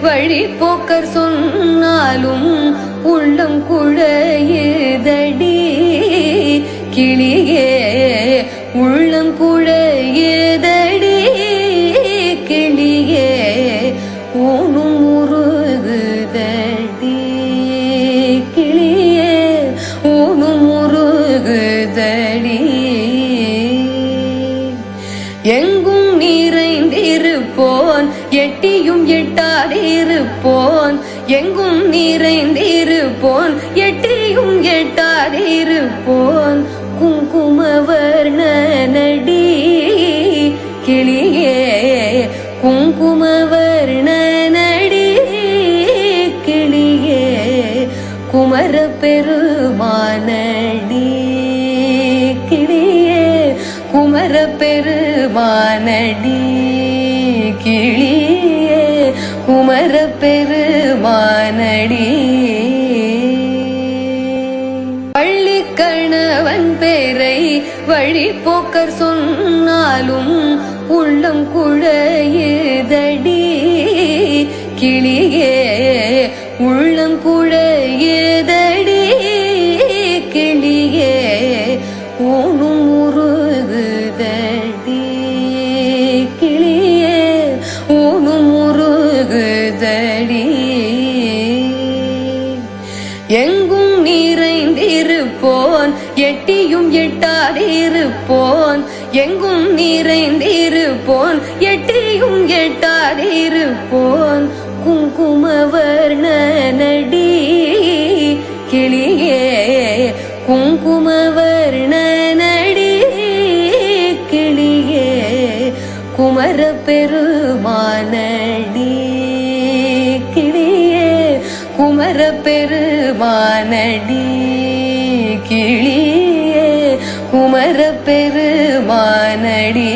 வழிபோக்கர் சொன்னாலும் உள்ளம் குழையுதடி கிளியே உள்ளம் குழையுதடி கிளியே ஊனும் முருகுதடி கிளியே ஊனும் முருகுதடி எங்கும் நிறைந்திருப்போன் எட்டியும் எட்டாதிருப்போன் எங்கும் நிறைந்திருப்போன் எட்டியும் எட்டாதிருப்போன் குங்குமவர்ணனடி கிளியே குங்குமவர்ணனடி கிளியே குமர பெருமானடி கிளியே குமர பெருமானடி கிளியே குமர பெருமானடி பள்ளிக்கணவன் பேரை வழிபோக்கர் சொன்னாலும் உள்ளம் குழையுதடி கிளியே உள்ளம் குழையுதடி கிளியே ஊனும் முருகுதடி கிளியே ஊனும் முருகுதடி எங்கும் நிறைந்திருப்போன் எட்டியும் எட்டாதிருப்போன் எங்கும் நிறைந்திருப்போன் எட்டியும் எட்டாதிருப்போன் குங்குமவர்ணனடி கிளியே குங்குமவர்ணனடி கிளியே குமர பெருமானடி கிளியே குமர பெருமானடி கிளியே குமர பெருமானடி